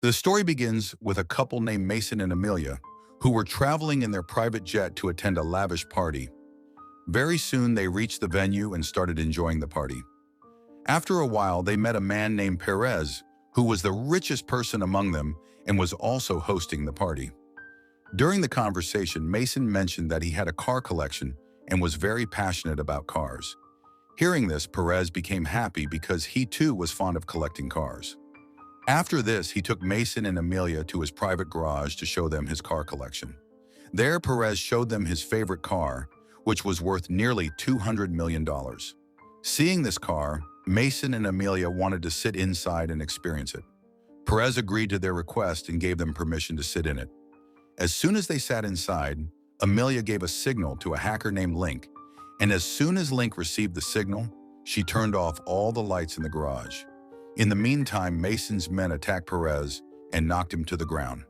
The story begins with a couple named Mason and Amelia, who were traveling in their private jet to attend a lavish party. Very soon, they reached the venue and started enjoying the party. After a while, they met a man named Perez, who was the richest person among them and was also hosting the party. During the conversation, Mason mentioned that he had a car collection and was very passionate about cars. Hearing this, Perez became happy because he too was fond of collecting cars. After this, he took Mason and Amelia to his private garage to show them his car collection. There, Perez showed them his favorite car, which was worth nearly $200 million. Seeing this car, Mason and Amelia wanted to sit inside and experience it. Perez agreed to their request and gave them permission to sit in it. As soon as they sat inside, Amelia gave a signal to a hacker named Link, and as soon as Link received the signal, she turned off all the lights in the garage. In the meantime, Mason's men attacked Perez and knocked him to the ground.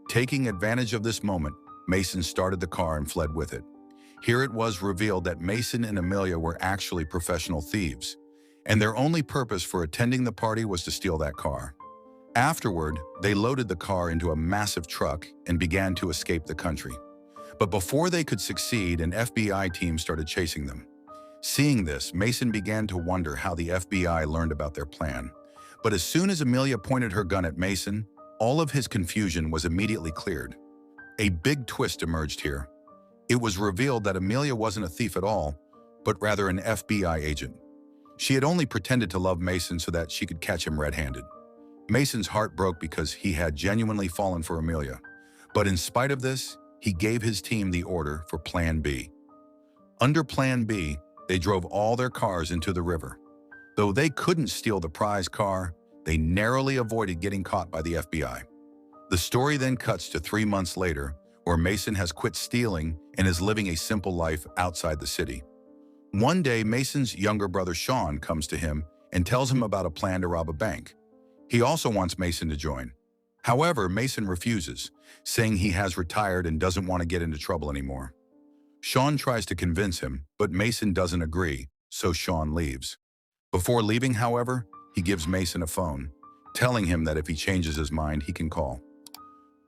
Taking advantage of this moment, Mason started the car and fled with it. Here it was revealed that Mason and Amelia were actually professional thieves, and their only purpose for attending the party was to steal that car. Afterward, they loaded the car into a massive truck and began to escape the country. But before they could succeed, an FBI team started chasing them. Seeing this, Mason began to wonder how the FBI learned about their plan. But as soon as Amelia pointed her gun at Mason, all of his confusion was immediately cleared. A big twist emerged here. It was revealed that Amelia wasn't a thief at all, but rather an FBI agent. She had only pretended to love Mason so that she could catch him red-handed. Mason's heart broke because he had genuinely fallen for Amelia. But in spite of this, he gave his team the order for Plan B. Under Plan B, they drove all their cars into the river. Though they couldn't steal the prize car, they narrowly avoided getting caught by the FBI. The story then cuts to 3 months later, where Mason has quit stealing and is living a simple life outside the city. One day, Mason's younger brother Sean comes to him and tells him about a plan to rob a bank. He also wants Mason to join. However, Mason refuses, saying he has retired and doesn't want to get into trouble anymore. Sean tries to convince him, but Mason doesn't agree, so Sean leaves. Before leaving, however, he gives Mason a phone, telling him that if he changes his mind, he can call.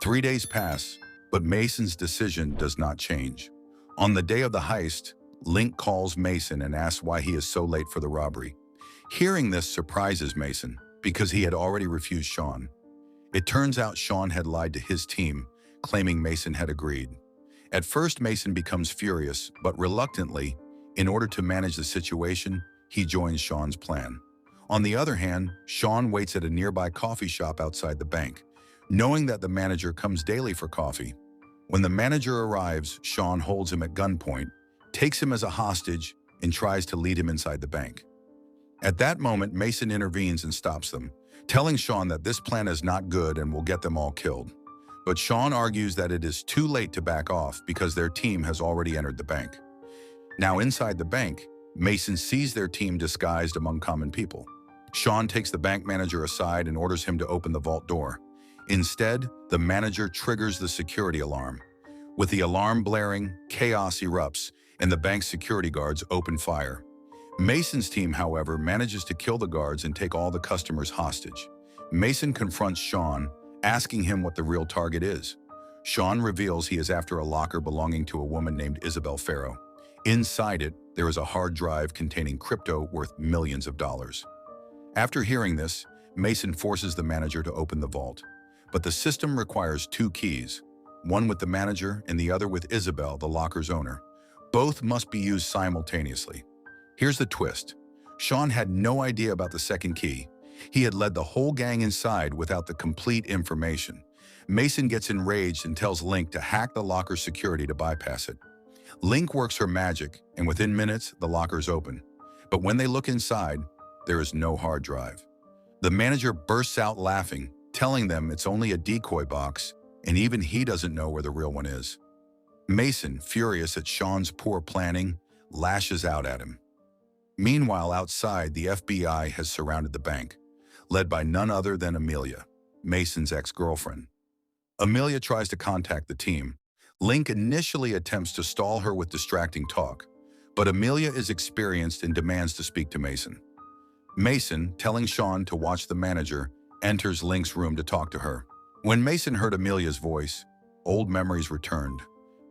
3 days pass, but Mason's decision does not change. On the day of the heist, Link calls Mason and asks why he is so late for the robbery. Hearing this surprises Mason, because he had already refused Sean. It turns out Sean had lied to his team, claiming Mason had agreed. At first, Mason becomes furious, but reluctantly, in order to manage the situation, he joins Sean's plan. On the other hand, Sean waits at a nearby coffee shop outside the bank, knowing that the manager comes daily for coffee. When the manager arrives, Sean holds him at gunpoint, takes him as a hostage, and tries to lead him inside the bank. At that moment, Mason intervenes and stops them, telling Sean that this plan is not good and will get them all killed. But Sean argues that it is too late to back off because their team has already entered the bank. Now inside the bank, Mason sees their team disguised among common people. Sean takes the bank manager aside and orders him to open the vault door. Instead, the manager triggers the security alarm. With the alarm blaring, chaos erupts, and the bank's security guards open fire. Mason's team, however, manages to kill the guards and take all the customers hostage. Mason confronts Sean, asking him what the real target is. Sean reveals he is after a locker belonging to a woman named Isabel Farrow. Inside it, there is a hard drive containing crypto worth millions of dollars. After hearing this, Mason forces the manager to open the vault. But the system requires 2 keys, one with the manager and the other with Isabel, the locker's owner. Both must be used simultaneously. Here's the twist. Sean had no idea about the second key. He had led the whole gang inside without the complete information. Mason gets enraged and tells Link to hack the locker's security to bypass it. Link works her magic, and within minutes, the locker is open. But when they look inside, there is no hard drive. The manager bursts out laughing, telling them it's only a decoy box, and even he doesn't know where the real one is. Mason, furious at Sean's poor planning, lashes out at him. Meanwhile, outside, the FBI has surrounded the bank, led by none other than Amelia, Mason's ex-girlfriend. Amelia tries to contact the team. Link initially attempts to stall her with distracting talk, but Amelia is experienced and demands to speak to Mason. Mason, telling Sean to watch the manager, enters Link's room to talk to her. When Mason heard Amelia's voice, old memories returned,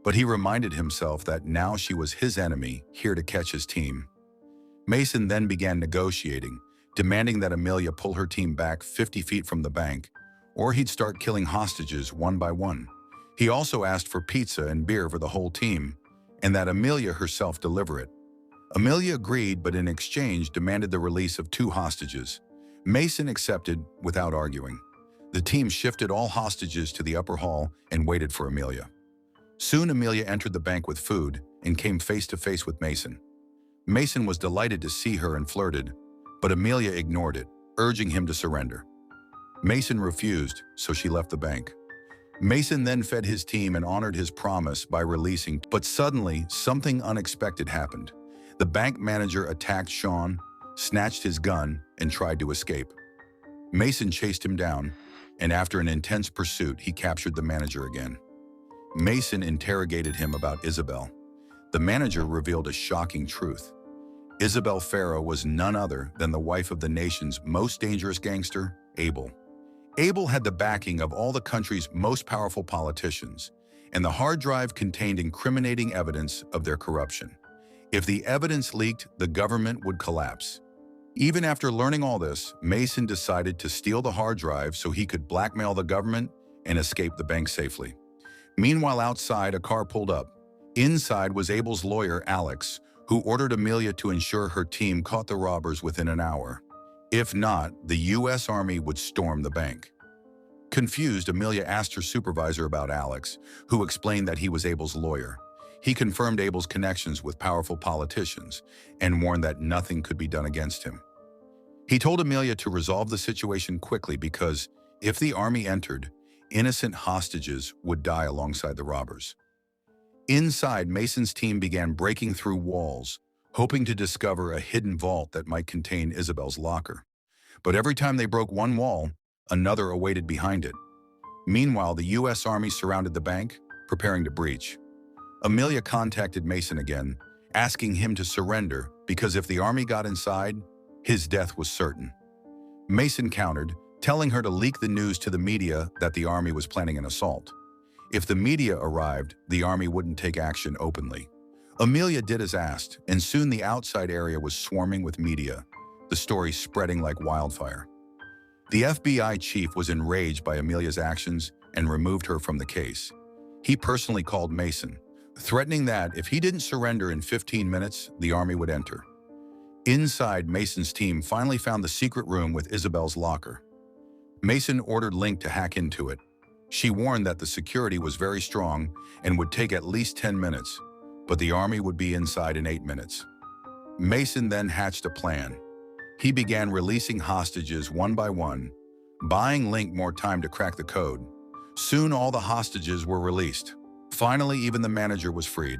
but he reminded himself that now she was his enemy, here to catch his team. Mason then began negotiating, demanding that Amelia pull her team back 50 feet from the bank, or he'd start killing hostages one by one. He also asked for pizza and beer for the whole team, and that Amelia herself deliver it. Amelia agreed, but in exchange demanded the release of 2 hostages. Mason accepted without arguing. The team shifted all hostages to the upper hall and waited for Amelia. Soon Amelia entered the bank with food and came face to face with Mason. Mason was delighted to see her and flirted, but Amelia ignored it, urging him to surrender. Mason refused, so she left the bank. Mason then fed his team and honored his promise by releasing, but suddenly something unexpected happened. The bank manager attacked Sean, snatched his gun, and tried to escape. Mason chased him down, and after an intense pursuit, he captured the manager again. Mason interrogated him about Isabel. The manager revealed a shocking truth. Isabel Farrow was none other than the wife of the nation's most dangerous gangster, Abel. Abel had the backing of all the country's most powerful politicians, and the hard drive contained incriminating evidence of their corruption. If the evidence leaked, the government would collapse. Even after learning all this, Mason decided to steal the hard drive so he could blackmail the government and escape the bank safely. Meanwhile, outside, a car pulled up. Inside was Abel's lawyer, Alex, who ordered Amelia to ensure her team caught the robbers within an hour. If not, the U.S. Army would storm the bank. Confused, Amelia asked her supervisor about Alex, who explained that he was Abel's lawyer. He confirmed Abel's connections with powerful politicians and warned that nothing could be done against him. He told Amelia to resolve the situation quickly because if the army entered, innocent hostages would die alongside the robbers. Inside, Mason's team began breaking through walls, hoping to discover a hidden vault that might contain Isabel's locker. But every time they broke one wall, another awaited behind it. Meanwhile, the U.S. Army surrounded the bank, preparing to breach. Amelia contacted Mason again, asking him to surrender because if the army got inside, his death was certain. Mason countered, telling her to leak the news to the media that the army was planning an assault. If the media arrived, the army wouldn't take action openly. Amelia did as asked, and soon the outside area was swarming with media, the story spreading like wildfire. The FBI chief was enraged by Amelia's actions and removed her from the case. He personally called Mason, threatening that if he didn't surrender in 15 minutes, the army would enter. Inside, Mason's team finally found the secret room with Isabel's locker. Mason ordered Link to hack into it. She warned that the security was very strong and would take at least 10 minutes, but the army would be inside in 8 minutes. Mason then hatched a plan. He began releasing hostages one by one, buying Link more time to crack the code. Soon all the hostages were released. Finally, even the manager was freed.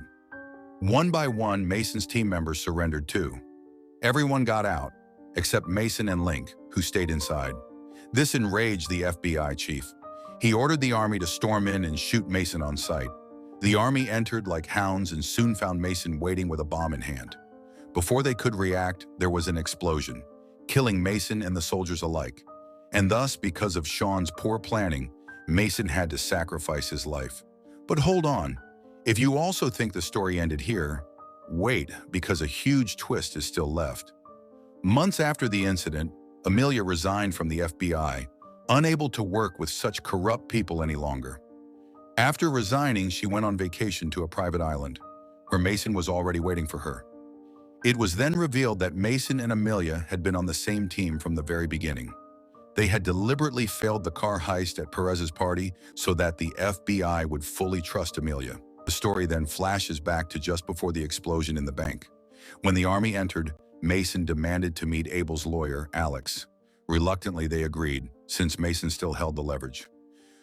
One by one, Mason's team members surrendered too. Everyone got out, except Mason and Link, who stayed inside. This enraged the FBI chief. He ordered the army to storm in and shoot Mason on sight. The army entered like hounds and soon found Mason waiting with a bomb in hand. Before they could react, there was an explosion, killing Mason and the soldiers alike. And thus, because of Sean's poor planning, Mason had to sacrifice his life. But hold on, if you also think the story ended here, wait, because a huge twist is still left. Months after the incident, Amelia resigned from the FBI, unable to work with such corrupt people any longer. After resigning, she went on vacation to a private island, where Mason was already waiting for her. It was then revealed that Mason and Amelia had been on the same team from the very beginning. They had deliberately failed the car heist at Perez's party so that the FBI would fully trust Amelia. The story then flashes back to just before the explosion in the bank. When the army entered, Mason demanded to meet Abel's lawyer, Alex. Reluctantly, they agreed, since Mason still held the leverage.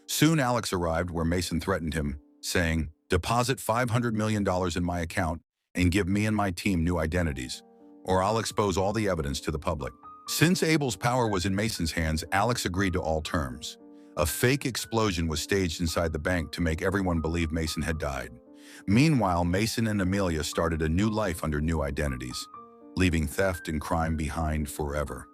Soon Alex arrived where Mason threatened him, saying, "Deposit $500 million in my account and give me and my team new identities, or I'll expose all the evidence to the public." Since Abel's power was in Mason's hands, Alex agreed to all terms. A fake explosion was staged inside the bank to make everyone believe Mason had died. Meanwhile, Mason and Amelia started a new life under new identities, leaving theft and crime behind forever.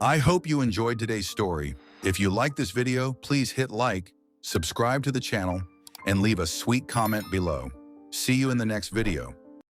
I hope you enjoyed today's story. If you like this video, please hit like, subscribe to the channel, and leave a sweet comment below. See you in the next video.